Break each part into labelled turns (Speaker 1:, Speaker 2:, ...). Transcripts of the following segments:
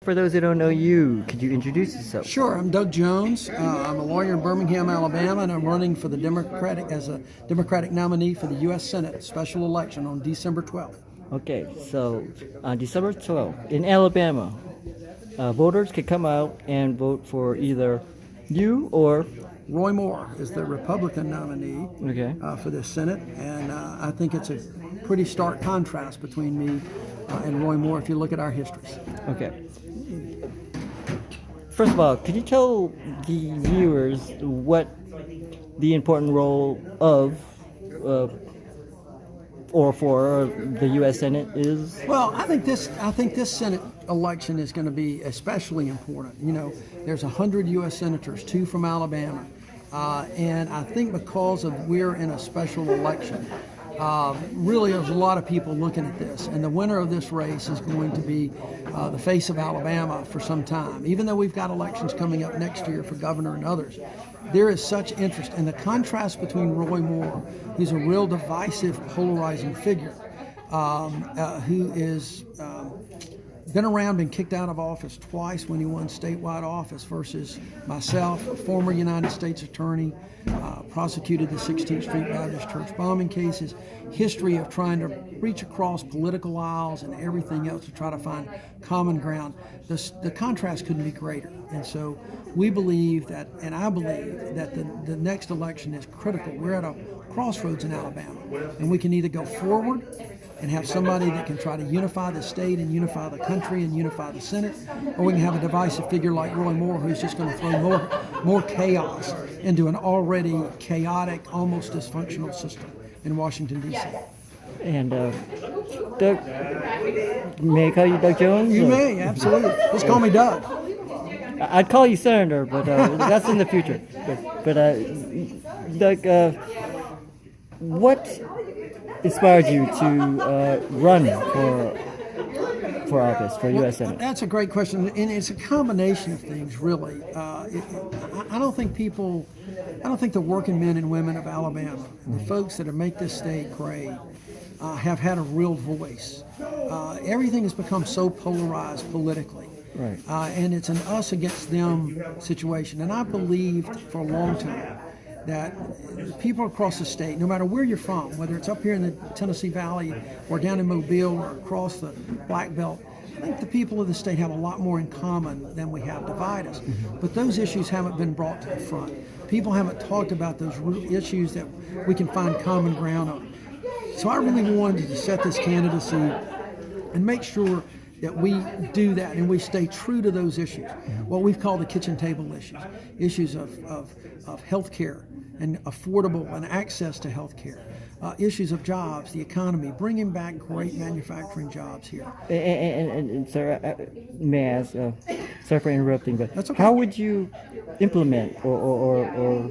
Speaker 1: For those who don't know you, could you introduce yourself?
Speaker 2: Sure, I'm Doug Jones. I'm a lawyer in Birmingham, Alabama, and I'm running for the Democratic nominee for the U.S. Senate special election on December 12th.
Speaker 1: Okay, so on December 12th in Alabama, voters can come out and vote for either you or
Speaker 2: Roy Moore is the Republican nominee
Speaker 1: okay.
Speaker 2: for the Senate, and I think it's a pretty stark contrast between me and Roy Moore if you look at our histories.
Speaker 1: Okay. First of all, could you tell the viewers what the important role of or for the U.S. Senate is?
Speaker 2: Well, I think this Senate election is going to be especially important. You know, there's 100 U.S. senators, 2 from Alabama, and I think because we're in a special election, really there's a lot of people looking at this, and the winner of this race is going to be the face of Alabama for some time. Even though we've got elections coming up next year for governor and others, there is such interest, and the contrast between Roy Moore, who's a real divisive, polarizing figure, who is been around, been kicked out of office twice when he won statewide office, versus myself, a former United States attorney, prosecuted the 16th Street Baptist Church bombing cases, history of trying to reach across political aisles and everything else to try to find common ground. The contrast couldn't be greater. And so we believe that, and I believe that the next election is critical. We're at a crossroads in Alabama, and we can either go forward and have somebody that can try to unify the state and unify the country and unify the Senate, or we can have a divisive figure like Roy Moore who's just going to throw more chaos into an already chaotic, almost dysfunctional system in Washington, D.C.
Speaker 1: And Doug, may I call you Doug Jones?
Speaker 2: You may, absolutely. Just call me Doug.
Speaker 1: I'd call you Senator, but that's in the future. But Doug, what inspired you to run for office for U.S. Senate?
Speaker 2: That's a great question, and it's a combination of things, really. I don't think the working men and women of Alabama, the folks that make this state great, have had a real voice. Everything has become so polarized politically.
Speaker 1: Right.
Speaker 2: And it's an us against them situation. And I believed for a long time that people across the state, no matter where you're from, whether it's up here in the Tennessee Valley or down in Mobile or across the Black Belt, I think the people of the state have a lot more in common than we have divide us. But those issues haven't been brought to the front. People haven't talked about those issues that we can find common ground on. So I really wanted to set this candidacy and make sure that we do that and we stay true to those issues, what we've called the kitchen table issues of health care and affordable and access to health care, issues of jobs, the economy, bringing back great manufacturing jobs here.
Speaker 1: And sir, may I ask, sorry for interrupting, but
Speaker 2: That's okay.
Speaker 1: How would you implement or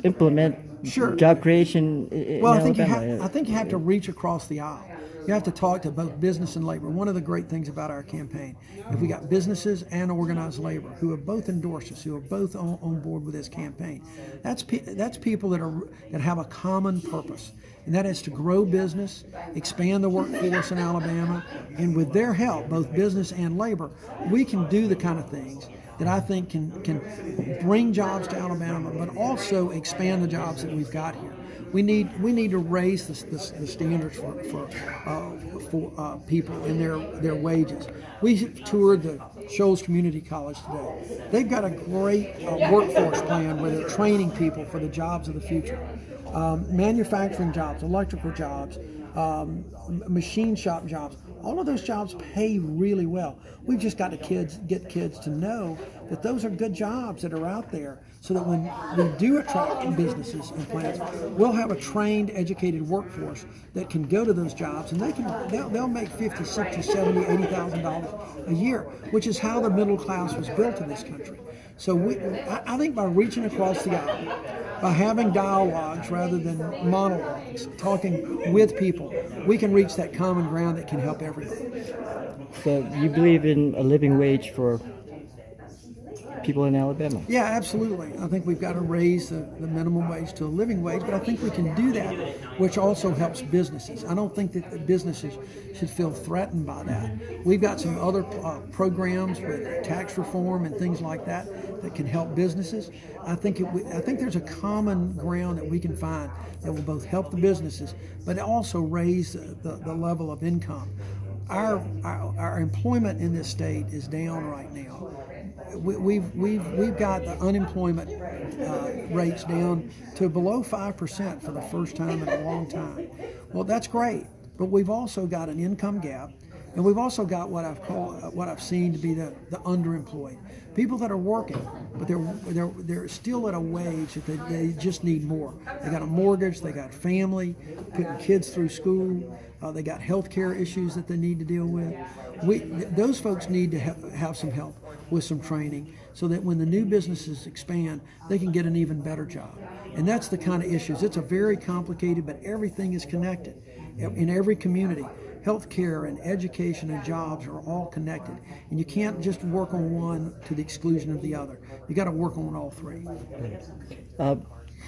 Speaker 1: implement
Speaker 2: Sure.
Speaker 1: job creation in
Speaker 2: Well,
Speaker 1: Alabama?
Speaker 2: I think you have to reach across the aisle. You have to talk to both business and labor. One of the great things about our campaign, if we got businesses and organized labor who have both endorsed us, who are both on board with this campaign, that's people that have a common purpose, and that is to grow business, expand the workforce in Alabama, and with their help, both business and labor, we can do the kind of things that I think can bring jobs to Alabama, but also expand the jobs that we've got here. We need to raise the standards for people and their wages. We toured the Shoals Community College today. They've got a great workforce plan where they're training people for the jobs of the future. Manufacturing jobs, electrical jobs, machine shop jobs. All of those jobs pay really well. We've just got to get kids to know that those are good jobs that are out there, so that when we do attract businesses and plants, we'll have a trained, educated workforce that can go to those jobs, and they'll make $50,000, $60,000, $70,000, $80,000 a year, which is how the middle class was built in this country. So I think by reaching across the aisle, by having dialogues rather than monologues, talking with people, we can reach that common ground that can help everybody.
Speaker 1: So you believe in a living wage for people in Alabama.
Speaker 2: Yeah, absolutely. I think we've got to raise the minimum wage to a living wage, but I think we can do that, which also helps businesses. I don't think that the businesses should feel threatened by that. We've got some other programs with tax reform and things like that that can help businesses. I think there's a common ground that we can find that will both help the businesses, but also raise the level of income. Our employment in this state is down right now. We've got the unemployment rates down to below 5% for the first time in a long time. Well, that's great, but we've also got an income gap, and we've also got what I've seen to be the underemployed, people that are working, but they're still at a wage that they just need more. They got a mortgage, they got family, putting kids through school. They got health care issues that they need to deal with. Those folks need to have some help with some training so that when the new businesses expand, they can get an even better job. And that's the kind of issues. It's a very complicated, but everything is connected in every community. Healthcare and education and jobs are all connected. And you can't just work on one to the exclusion of the other. You got to work on all three.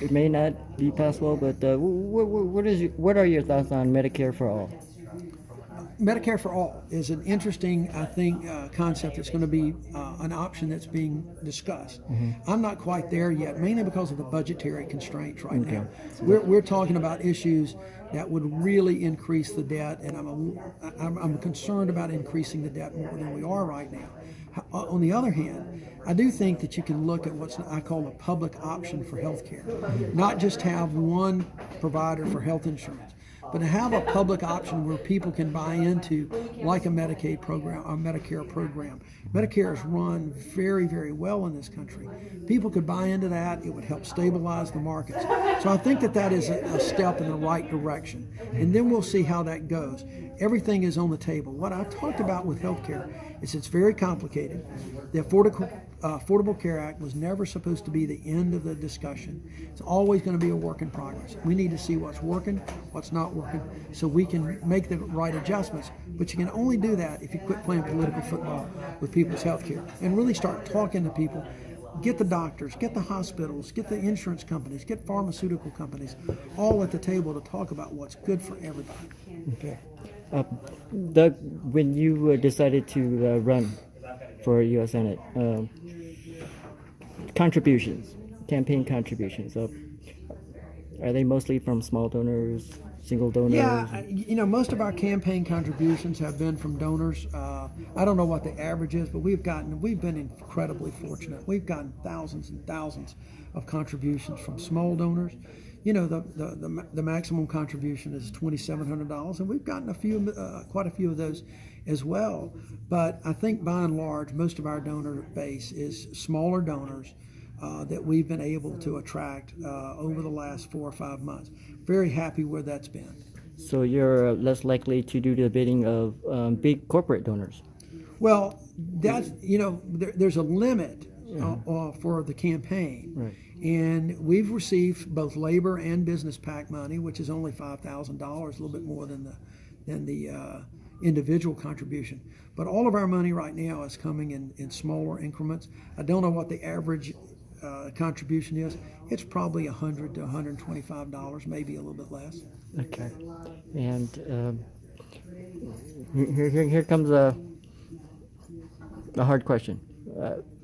Speaker 1: It may not be possible, but what are your thoughts on Medicare for all?
Speaker 2: Medicare for all is an interesting, I think, concept that's going to be an option that's being discussed. I'm not quite there yet, mainly because of the budgetary constraints right now. We're talking about issues that would really increase the debt, and I'm concerned about increasing the debt more than we are right now. On the other hand, I do think that you can look at what I call a public option for health care, not just have one provider for health insurance, but to have a public option where people can buy into, like a Medicaid program or Medicare program. Medicare is run very, very well in this country. People could buy into that. It would help stabilize the markets. So I think that is a step in the right direction. And then we'll see how that goes. Everything is on the table. What I've talked about with healthcare is it's very complicated. The Affordable Care Act was never supposed to be the end of the discussion. It's always going to be a work in progress. We need to see what's working, what's not working, so we can make the right adjustments. But you can only do that if you quit playing political football with people's health care and really start talking to people. Get the doctors, get the hospitals, get the insurance companies, get pharmaceutical companies, all at the table to talk about what's good for everybody.
Speaker 1: Okay. Doug, when you decided to run for U.S. Senate, campaign contributions, are they mostly from small donors, single donors?
Speaker 2: Yeah, most of our campaign contributions have been from donors. I don't know what the average is, but we've been incredibly fortunate. We've gotten thousands and thousands of contributions from small donors. The maximum contribution is $2,700, and we've gotten quite a few of those as well. But I think by and large, most of our donor base is smaller donors that we've been able to attract over the last 4 or 5 months. Very happy where that's been.
Speaker 1: So you're less likely to do the bidding of big corporate donors?
Speaker 2: Well, that's, there's a limit for the campaign.
Speaker 1: Right.
Speaker 2: And we've received both labor and business PAC money, which is only $5,000, a little bit more than the individual contribution. But all of our money right now is coming in smaller increments. I don't know what the average contribution is. It's probably $100 to $125, maybe a little bit less.
Speaker 1: Okay. And here comes a hard question,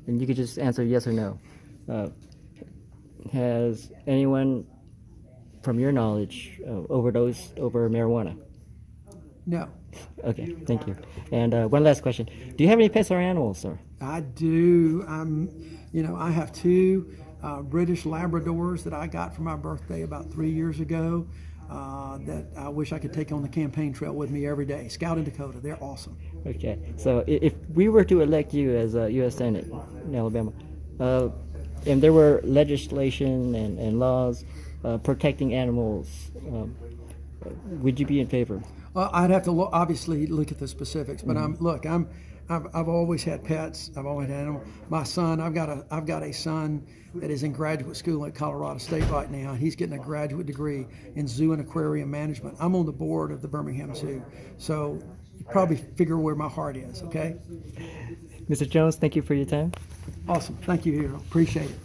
Speaker 1: and you could just answer yes or no. Has anyone, from your knowledge, overdosed over marijuana?
Speaker 2: No.
Speaker 1: Okay, thank you. And one last question: do you have any pets or animals, sir?
Speaker 2: I do. I have 2 British Labradors that I got for my birthday about 3 years ago. That I wish I could take on the campaign trail with me every day. Scout in Dakota, they're awesome.
Speaker 1: Okay, so if we were to elect you as a U.S. Senate in Alabama, and there were legislation and laws protecting animals, would you be in favor?
Speaker 2: I'd have to obviously look at the specifics, but I've always had pets. I've always had animals. My son, I've got a son that is in graduate school at Colorado State right now. He's getting a graduate degree in zoo and aquarium management. I'm on the board of the Birmingham Zoo, so probably figure where my heart is. Okay.
Speaker 1: Mr. Jones, thank you for your time.
Speaker 2: Awesome. Thank you, Hero. Appreciate it.